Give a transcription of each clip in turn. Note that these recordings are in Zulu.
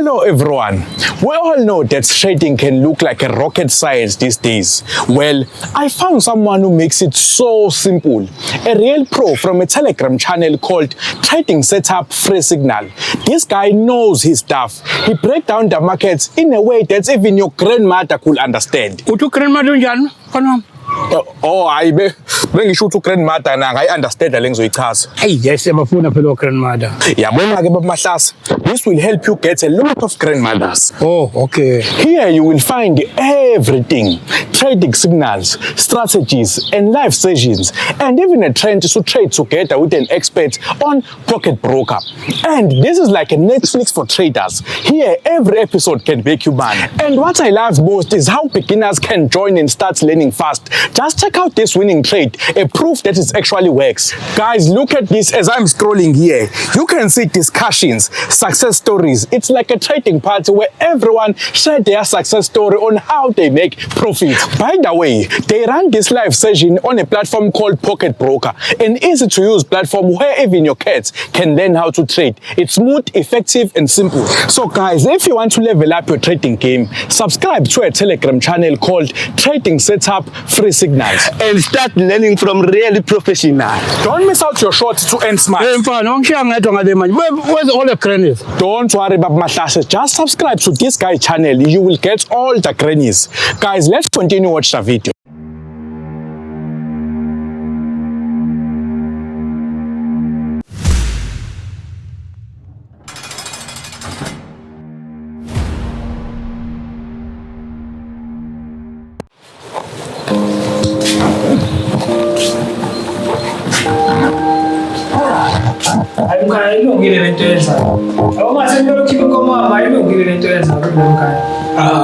Hello everyone. We all know that trading can look like a rocket science these days. Well, I found someone who makes it so simple. A real pro from a Telegram channel called Trading Setup Free Signal. This guy knows his stuff. He breaks down the markets in a way that even your grandmother could understand. Uthi grandmother njani khona? Bengisho ukuthi grandmother nanga I understand le ngizoyichaza. Hey, yes, abafuna phela grandmother. Yabona ke babahlasa. This will help you get a lot of grandmothers. Oh, okay. Here you will find everything. Trading signals, strategies, and live sessions, and even a trend to trade together with an expert on Pocket Broker. And this is like a Netflix for traders. Here, every episode can make you money. And what I love most is how beginners can join and start learning fast. Just check out this winning trade, a proof that it actually works. Guys, look at this as I'm scrolling here. You can see discussions, success stories. It's like a trading party where everyone shared their success story on how they make profit. By the way, they run this live session on a platform called Pocket Broker, an easy to use platform where even your kids can learn how to trade. It's smooth, effective, and simple. So guys, if you want to level up your trading game, subscribe to a Telegram channel called Trading Setup Free Signals and start learning from really professional. Don't miss out your shot to earn smart. Hey mfana, ngishiya ngedwa ngale manje. Where's all the grannies? Don't worry Baba Mahlashe, just subscribe to this guy channel. You will get all the grannies. Guys, let's continue watch the video.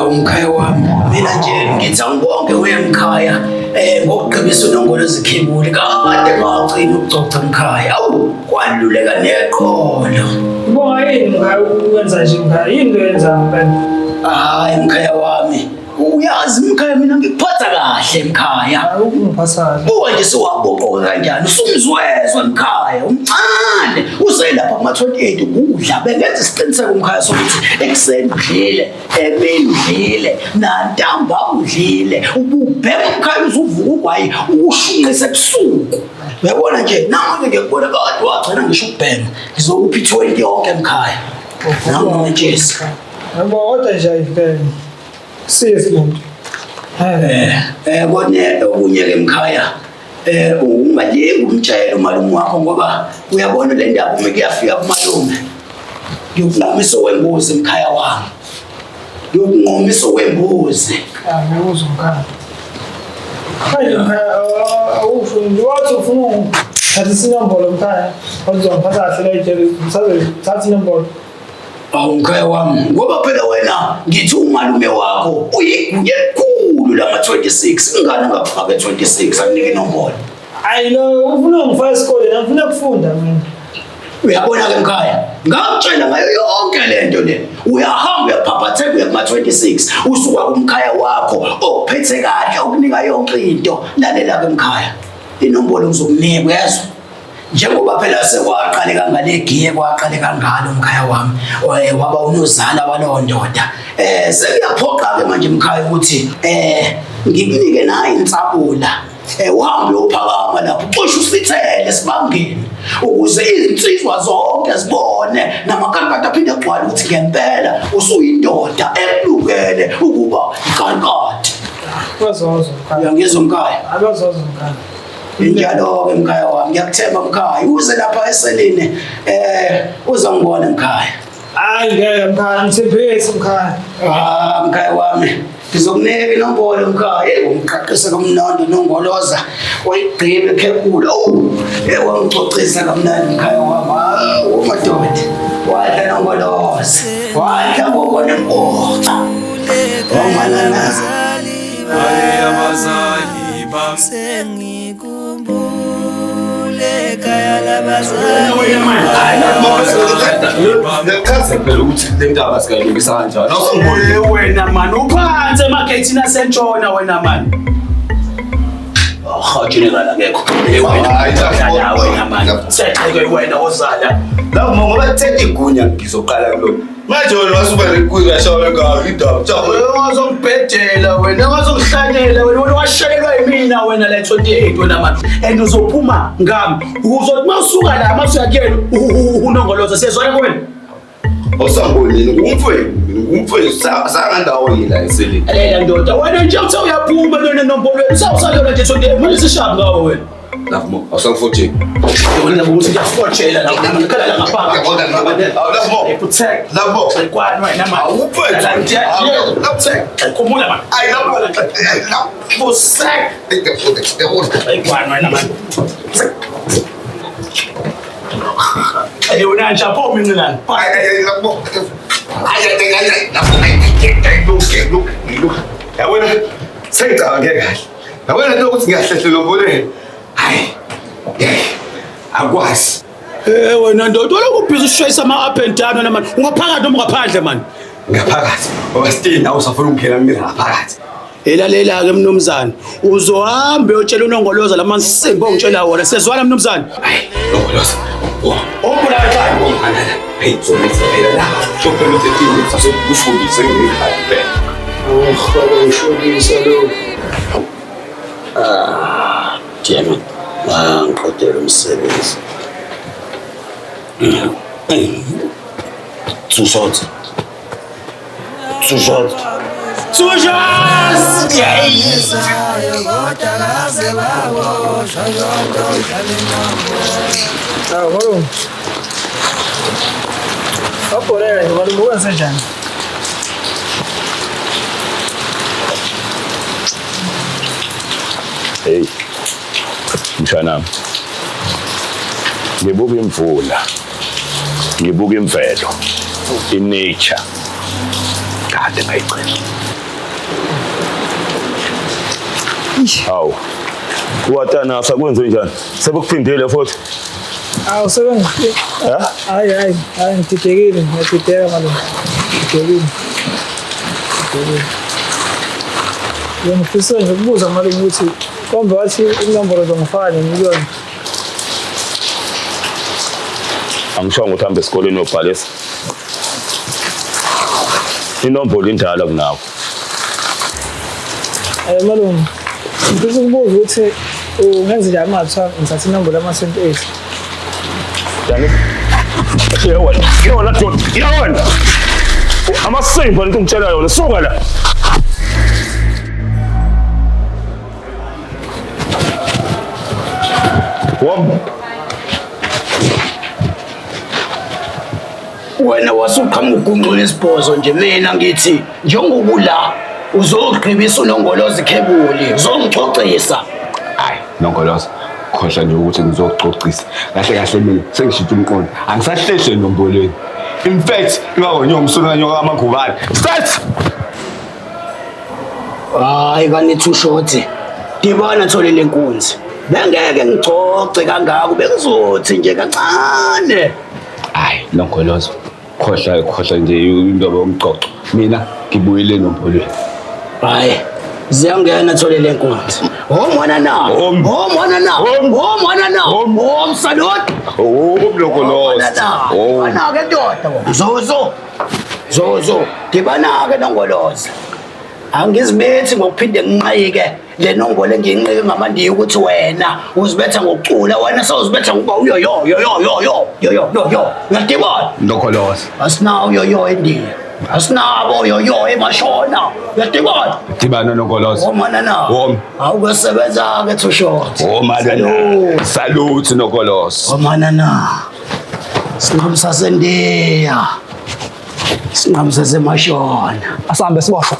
Umkhaya wami mina nje ngithi angibonge wemkhaya ngokugqibisa unongolo ezikhibuli kade ngagcina ukucoca emkhaya awu kwaluleka neqolo ubonga yini mkhaya ukwenza nje mkhaya yini loyenza mfana hayi mkhaya wami uyazi mkhaya mina ngikuphatha kahle mkhaya ungiphatha uwe nje siwaboqoka kanjani usumzwezwe mkhaya umncane uselapha kuma-28 ukudla bengenza isiqiniseko mkhaya sokuthi ekuseni udlile emini udlile nantamba udlile ububhema mkhaya uzuvuka ugwayi ushunqise ebusuku uyabona nje nami ngiyakubona kade wagcina ngisho ukubhema ngizokuphi 20 yonke mkhaya nami ngitshesi kodwa nje ayibhema Safe lento. Kodwa okunye ke mkhaya ungalingi umtshela umalume wakho ngoba uyabona le ndaba uma kuyafika kumalume ngiyokunqomisa wembuzi mkhaya wami ngiyokunqomisa wembuzi Ngibuza mkhaya hayi mkhaya awufuni wathi ufuna ukuthatha isinombolo mkhaya uzongiphatha kahle la ijele thatha inombolo mkhaya wami ngoba phela wena ngithi umalume wakho uyigunya elikhulu lama-26 ingane angakufaka 26 akunike inombolo hayi lo ufuna ngifaka isikole ngifuna ukufunda mina uyabona-ke mkhaya ngakutshela ngayo yonke le nto le uyahamba uyaphaphatheka uya kuma-26 usuka kumkhaya wakho okuphethe kahle okunika yonke into lalela-ke mkhaya inombolo ngizokunika uyezwa njengoba phela sekwaqaleka ngalegiye kwaqaleka ngalo mkhaya wami waba unozala walowo ndoda sekuyaphoqa-ke manje mkhaya ukuthi ngikunike nayo insabula uhambe uyophakama lapho uxoshe usithele sibangeni ukuze izinsizwa zonke zibone namakarikati aphinde agcwale ukuthi ngempela usuyindoda ekulungele ukuba ikarikati uyangizwa mkhaya abazoza mkhaya Njalo-ke mkhaya wami ngiyakuthemba mkhaya uze lapha eselini uzongibona mkhaya hayi ngeke mkhaya ngithembise mkhaya mkhaya wami ngizokunika inombolo mkhaya ungiqaqisa kamnandi nongoloza wayigqibe ekhekula wangicocisa kamnandi mkhaya wami umadoda wadla nongoloza wadla ngokonempoca wangananazi abazali sengikhumbule kaya labazali phela ukuthi le ndaba sikayilungisa kanjani wena mani uphansi emakethini asentshona wena mani General akekho. Wena manje. Setheke wena ozala. La ngoba bethe igunya ngizoqala kulona. Manje wena wasuba nekuya shawe ngawo indaba. Jabu. Ungazongibhedela wena, ungazongihlanyela wena washelelwa yimina wena la 28 wena manje. And uzophuma ngami. Uzothi mawusuka la masuyakuyena unongoloza siyezwana kuwena. Osambonini ngumfweni sangandawo yila eseli. Lela ndoda wena nje uthi uyaphuma lona nombolweni usayona nje 28 manje sishaba ngawo wena. Lafmo, awusangifotsheni. Wena ukuthi ngiyafotshela la ngikhala la ngapha. Lafmo. Protect. Lafmo. Kwani wena manje. Awuphethe. Protect. Khumula manje. Ay, lafmo. Protect. Kwani wena manje. Wena nje apho mina lana. Ay, lafmo. Ay, lafmo. Look. Yabona sengicabange kahle. Yabona into ukuthi ngiyahlehle lombolweni. Hayi. Akwazi. Wena ndoda lokubhiza ushayisa ama up and down wena manje. Ungaphakathi noma ungaphandle manje. Ngaphakathi. Ngoba still nawe usafuna ukukhela mina ngaphakathi. Elalela ke mnumzane. Uzohambe uyotshela unongoloza lamansimbi ongitshela wona. Sezwana mnumzane. Hayi, Nongoloza. Ophula ekhaya. Hey, so phela la. So phela uthini sasokufundisa ngekhaya phela. Ushonisa lo. Damn it. Ngiqedela umsebenzi. Two shots. Yes! Malume. Apolele, malume wenze njani? Hey, mshanami, ngibuka imvula, ngibuka imvelo, i-nature, kade ngayigcina. Hawu, watana sakwenze njani? Sebekuphindile futhi? Awu sebengiphile. Hayi, ngididekile, ngiyadideka malume. Ngididekile. Ngifisa nje ukubuza malume ukuthi kombe wathi inombolo zongifaka nemiliyoni. Angishongo ukuthi hambe esikoleni uyobhalisa. Inombolo indala kunawe. Malume, ngifisa ukubuza ukuthi ungenze njani uma kuthiwa ngithatha inombolo yama-28. Yani? Yewona. Amasimba into ngitshela yona, suka la. Wena wasuqhamuka ugunqula isibhozo nje mina ngithi njengokula uzogqibisa unongoloza ikhebuli uzongicocisa. Hayi, Nongoloza. Khohla nje ukuthi ngizococisa. Kahle mina sengishintsha umqondo. Angisahlehle nombolweni. In fact, ingawonyo umsulwanyo kamagubane. Start. Hayi kanithi ushothi. Dibana thole lenkunzi. Bengeke ngicoce kangaka bengizothi nje kancane. Hayi, Nongoloza. Khohla nje indaba yomcoco. Mina ngibuyele nombolweni. Hayi. Ziyangena thole lenkunzi. Omwana nawo. Salute. Nongoloza. Bana ke ndoda. Zozo. Dibana ke Nongoloza. Angizibethi ngokuphinde nginqayike le nombolo engiyinqike ngamandiya ukuthi wena uzibetha ngokucula wena sewuzibetha ngokuba yo. Ngiyadibona. Nongoloza. Asinawo yo endiya. Asinabo yo emashona. Ngiyadibona. Dibana Nongoloza. Omana nawo. Awukusebenza ke Thushoti. Omana. Salute Nongoloza. Omana na. Sinqamsa sendiya. Sinqamsa semashona. Asambe siboshwa.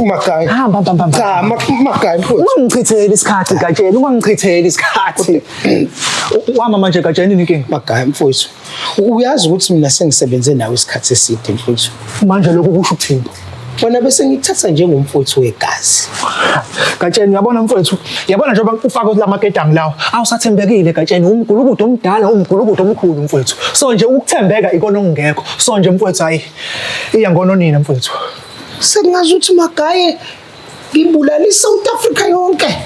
Makhaya. Hamba. Cha, makhaya mfowethu. Ungichithele isikhathi Gatsheni, ungichithele isikhathi. Wama manje Gatsheni inkinga. Makhaya mfowethu. Uyazi ukuthi mina sengisebenze nawe isikhathi eside mfowethu. Manje lokho kusho ukuthini? Wena bese ngikuthatha njengomfowethu wegazi. Gatsheni uyabona mfowethu, yabona njengoba ufaka lamaketangi lawo. Awusathembekile Gatsheni, umgulukudu omdala, umgulukudu omkhulu mfowethu. So nje ukuthembeka ikona ongekho. So nje mfowethu hayi iya ngono nina mfowethu. Sengazi ukuthi magaye ngibulala iSouth Africa yonke.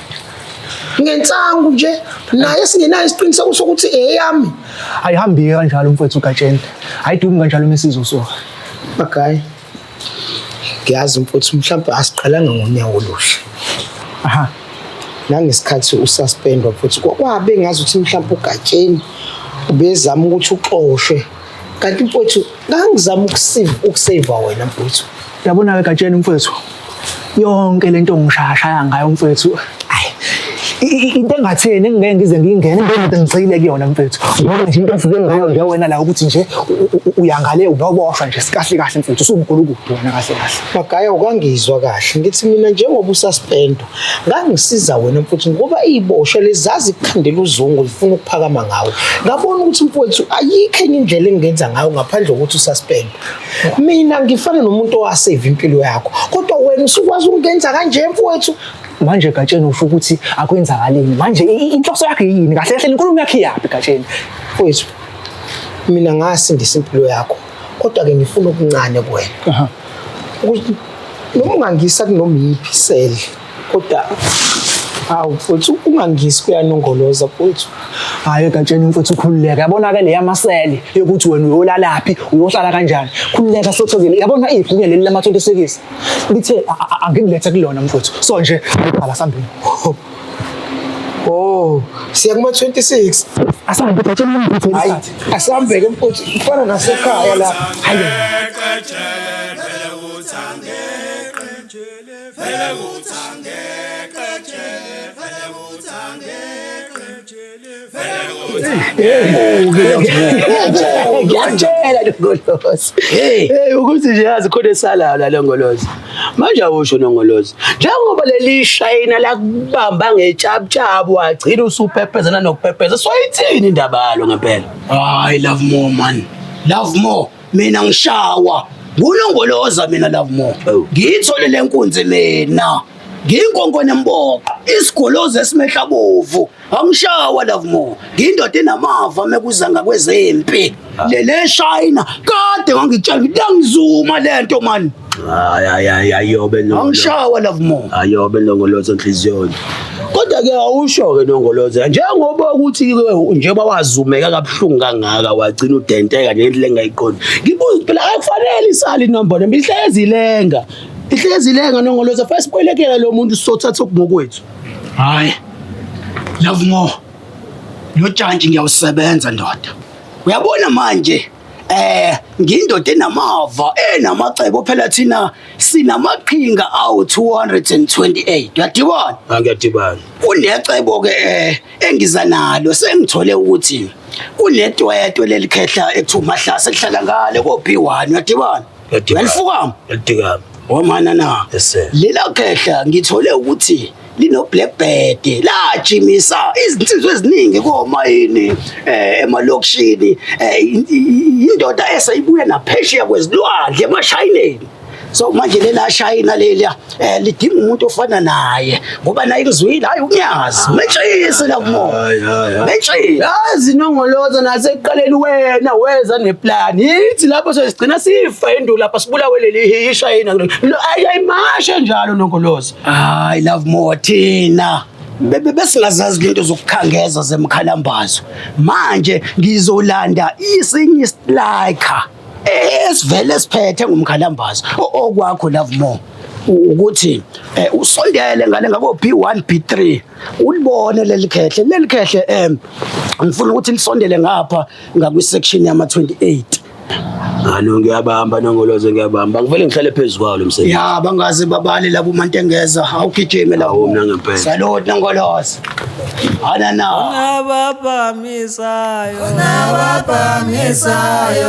Ngensangu nje naye singenayo isiqiniseko sokuthi eyami. Ayihambi kanjalo mfowethu Gatsheni. Ayidumi kanjalo mesizwe soka. Magaya. Ngiyazi mfowethu mhlawumbe asiqalanga ngonyawo oluhle. Aha. Nangesikhathi ususpendwa mfowethu kwabe ngazi ukuthi mhlawumbe ugatsheni ubezama ukuthi uxoshwe. Kanti mfowethu ngangizama ukusave wena mfowethu. Yabona ke Gatsheni mfowethu. Yonke lento ngishaya ngayo mfowethu. Into engatheni engeke ngize ngingene ngeke ngicile kuyona mfethu ngoba nje into efike ngayo nje wena la ukuthi nje uyangale unoboshwa nje sikahle kahle mfethu usumgulukudu wena kahle kahle. Magaya ukangizwa kahle ngithi mina njengoba ususpendwa ngangisiza wena mfethu ngoba iziboshwa lezazi ikukhandela uzungu lifuna ukuphakama ngawe. Ngabona ukuthi mfethu ayikho enye indlela engenza ngayo ngaphandle kokuthi ususpendwe. Mina ngifana nomuntu owasave impilo yakho kodwa wena usukwazi ukungenza kanje mfethu. Manje Gatsheni usho ukuthi akwenzakaleni manje inhloso yakhe yini kahle kahle inkulumo yakhe yapi Gatsheni mfethu mina ngasindisa impilo yakho kodwa ke ngifuna okuncane kuwena ukuthi noma ungangisa kunoma yiphi sel kodwa hawu mfethu ungangisi kuyanongoloza mfethu. Hayi Gatsheni mfethu khululeka yabona ke le yamaseli ukuthi wena uyolalaphi uyohlala kanjani khululeka sothokile yabona ibhuku leli lama 26 lithe angikulethe kulona mfethu so nje ngibhala sambini. Oh siya kuma 26 asambe Gatsheni mfethu hayi asambeke mfethu ufana nasekhaya la hayi ngiyatshela Nongolozi ukuthi nje yazi khona esalayo la Nongolozi manje awusho Nongolozi njengoba leli shayina la kubamba ngechapchapu wagcina usuphephezana nokuphepheza so yithini indaba lo ngempela. Hayi love more man love more mina ngishawa nguNongoloza mina love more ngiyithole lenkunzi mina nginkonkone mboqo isigolozi esimehla bovu angishawa love more ngindoda enamava mekuza ngakwezempi lele shayina kade ngangitshela ukuthi ngizuma lento man. Hayi yobe no angishawa love more ayobe Nongolozi enhliziyweni kodwa ke awusho ke Nongolozi njengoba ukuthi njengoba wazumeka kabuhlungu kangaka wagcina udenteka nje into engayiqondi ngibuza phela akufanele isali inombolo ihlezi ilenga Nongolozi first boyelekela lo muntu sothatha okumokwethu. Hayi love more lo jantshi ngiyawusebenza ndoda uyabona manje ngindoda enamava enamacebo phela thina sinamaqhinga awu 228 uyadibona. Ngiyadibana kunecebo ke engiza nalo sengithole ukuthi kunetwetwe lelikhehla ekuthiwa Mahlasa elihlala ngale ko B1 uyadibana yalifukama yalidikama wamana na lela khehla ngithole ukuthi lino blackbird lajimisa izinsizwa eziningi komayini emalokishini indoda eseyibuya naphesheya kwezilwandle emashayineni so manje lela shayina lelia lidinga umuntu ofana naye ngoba naye ngizwile hayi unyazi mechise lapho mechise yazi Nongolozi nasekuqaleni wena weza neplan yithi lapho sosigcina sifa endulo lapha sibulawe leli ishayina ayimashe njalo Nongolozi. Hayi love more thina besingazazi lento zokukhangeza zemkhalambazo manje ngizolanda isinye striker esivele siphethe ngumkhalambazo okwakho love more ukuthi usondele ngale ngako B1 B3 ulibone leli khehle ngifuna ukuthi lisondele ngapha ngakwi section yama 28. Ngiyabamba Nongolozi ngiyabamba ngivele ngihlale phezulu kwawo lo msebenzi ya bangaze babali labo uMantengeza awugijime la mina ngempela salute Nongolozi ana na unabapamisayo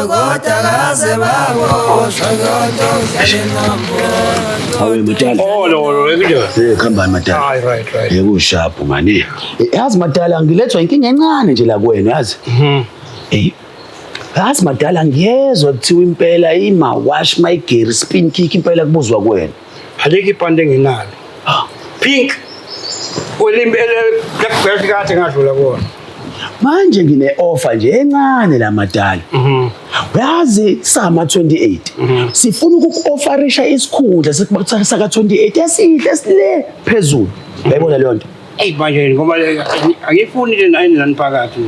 kodwa kaze baboshwa kodwa awe Madala lo ekunje khambani Madala right yekushapu mani yazi Madala ngilethwa inkinga encane nje la kuwena yazi yazi Madala ngiyezwa kuthiwa impela ima wash my gear spin kick impela kubuzwa kuwena Aliki ipande nginalo pink olimbele blackbird kathi ngadlula kona manje ngine offer nje encane la Madala uyazi sama 28 sifuna ukuku-offerisha isikhundla saka 28 esihle sile phezulu uyayibona leyo nto Eyi manje ngoba angifuni le nani phakathi.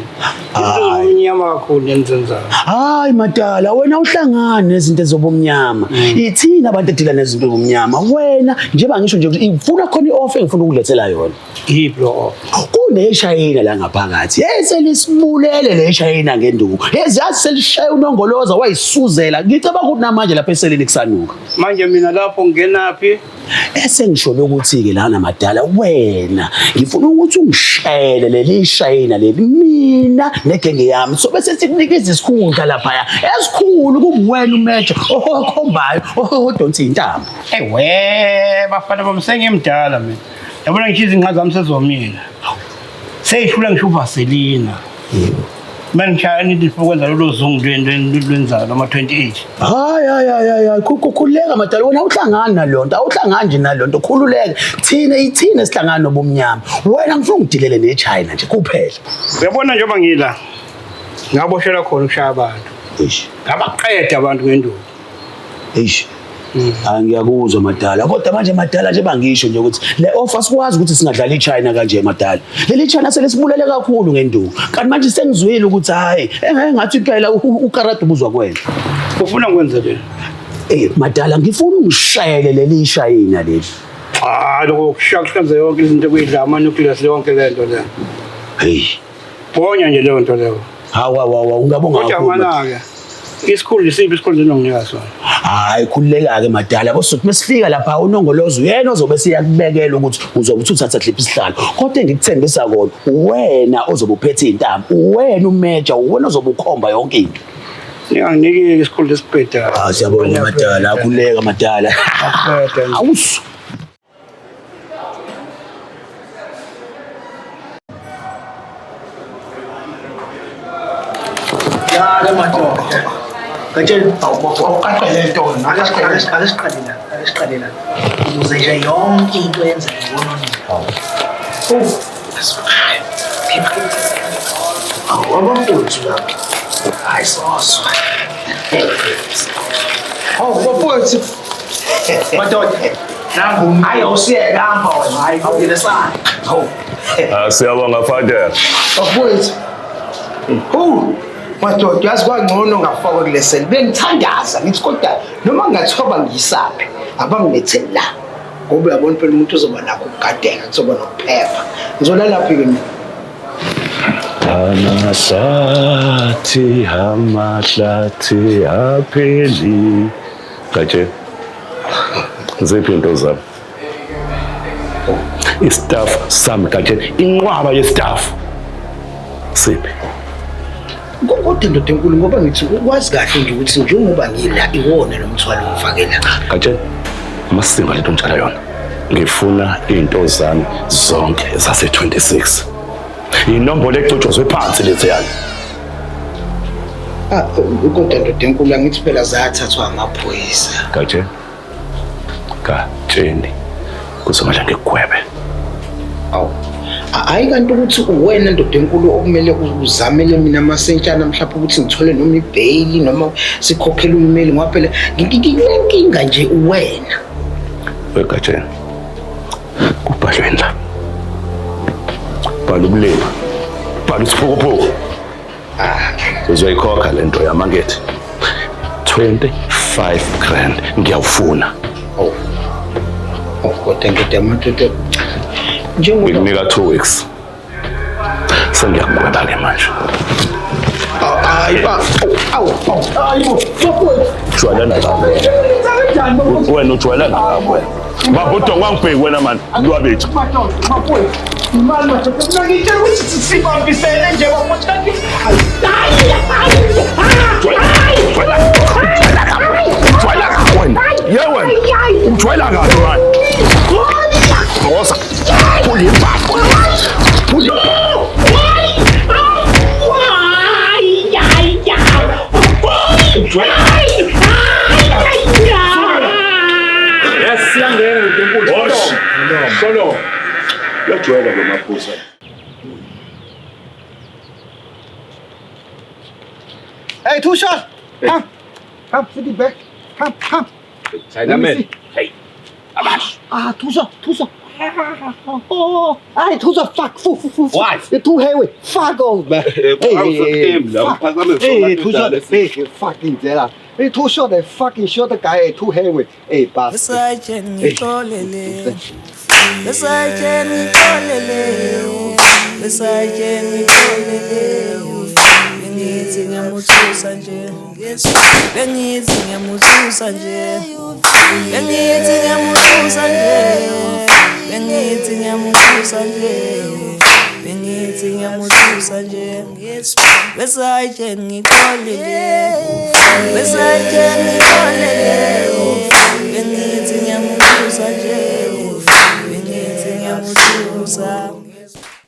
Umnyama kakhulu enzenzayo. Hayi madala wena uhlangane nezinto ezobumnyama. Ithina abantu edila nezinto ezobumnyama. Wena njengoba ngisho nje ukuthi ngifuna khona i-offer engifuna ukulethela yona. Yiphi lo offer? Kuneshayina la ngaphakathi. Selisibulele le shayina ngenduku. Yazi selishaya unongoloza wayisuzela. Ngicabanga ukuthi namanje lapha eseleni kusanuka. Manje mina lapho ngenaphi? Ngisho ukuthi ke lana madala wena ngifuna ukuthi ungishayele leli shayina leli mina negenge yami so bese sikunikeza isikhundla lapha esikhulu kuwena umeja okhombayo odonsa intamba. Bafana bamsengimdala mina. Yabona ngishiza inqazi zami sezomila. Seyishula ngisho uVaselina. Mangichaya nithi ukwenza lolo zungu lwenza loma 28. Hayi khululeka madala wena awuhlangani nalonto awuhlangani nje nalonto khululeka ithina esihlangana nobumnyama wena ngifuna ungidilele neChina nje kuphela. Uyabona njengoba ngila ngaboshela khona ukushaya abantu. Ngabaqeda abantu ngenduku. Ngiyakuzwa madala kodwa manje madala nje bangisho nje ukuthi le offer sikwazi ukuthi singadlala iChina kanje madala. Leli China selisibulele kakhulu ngenduku. Kanti manje sengizwile ukuthi hayi engathi phela ukarada ubuzwa kwena. Ufuna ngikwenze le? Madala ngifuna ungishayele leli China leli. Lokho kushaqhaza yonke izinto kuyidla ama nucleus yonke lento le. Bonya nje leyo nto leyo. Hawa ungabonga kakhulu. Kodwa mana ke isikhulu isiphi isikhulu enonginika sona? Hayi khululeka ke madala bosuthi mesifika lapha unongolozo uyena ozobe siyakubekela ukuthi uzobe uthatha clip isihlalo kodwa engikuthembisa kona wena ozobe uphethe intamba wena umeja wena ozobe ukhomba yonke into. Ngiyanginike isikhulu lesibhedala. Siyabonga madala khululeka madala. Awusu ya madoda kanjani awuqaqele into akasiqalela ukuze nje yonke into yenzeke ngibona wabafowethu lapho hayi soswa wabafowethu madoda nangu hayi usiyekamba wena hayi awuyele sana Siyabonga father. bafowethu madoda yazi kwangcono ngafakwa kule seli bengithandaza ngithi kodwa noma ngathoba ngiyisaphe abangilethe la ngoba uyabona phela umuntu uzoba nakho ukugadeka kuzoba nokuphepha ngizolala laphi ke mina Amahlathi apheli. Kaje. Ziphi into zami? Istaff sami kaje inqwaba yestaff. Siphi? kodwa ndoda enkulu ngoba ngithi ukwazi kahle nje ukuthi njengoba ngila iwona lo mthwalo ongifakela Kaje amasimba lento ngitshela yona. Ngifuna into zami zonke zase 26. Inombolo ecotshozwe phansi lezi yani. kodwa ndoda enkulu angithi phela zathathwa amaphoyisa. Katsheni kuzomela ngigwebe. Hayi kanti ukuthi wena ndoda enkulu okumele uzamele mina amasentshana mhlawumbe ukuthi ngithole noma ibail noma sikhokhele ummeli ngoba phela nginenkinga nje wena. Wekatsheni kubhalweni la. Bhala ubulima. Bhala isiphukuphuku. Uzoyikhokha lento yamangethi. 25 grand ngiyawufuna. Kodwa ngidamadodo njengoba ngikunika 2 weeks. Sengiyakugweba ke manje. Jwayelana nabo. Wena ujwayelana nabo. Babodwa kwangibheki wena man, lwabethu. Imali madoda mina ngitshela ukuthi sibambisene nje wamothi kanti Ujwayela kabi man. Ngosa. Phuli impapho. Phuli. Yes, siyangena ngenkulu. Solo. Yajwayela ke maphusa. Hey, Tusha! Come, sit it back. Come. China man. Hey. Tusha. Oh, I told you fuck. What? You're too heavy. Fuck off, man. Hey, fucking Zella. Hey, too short. That fucking short guy. Too heavy. Hey, bastard. Bengithi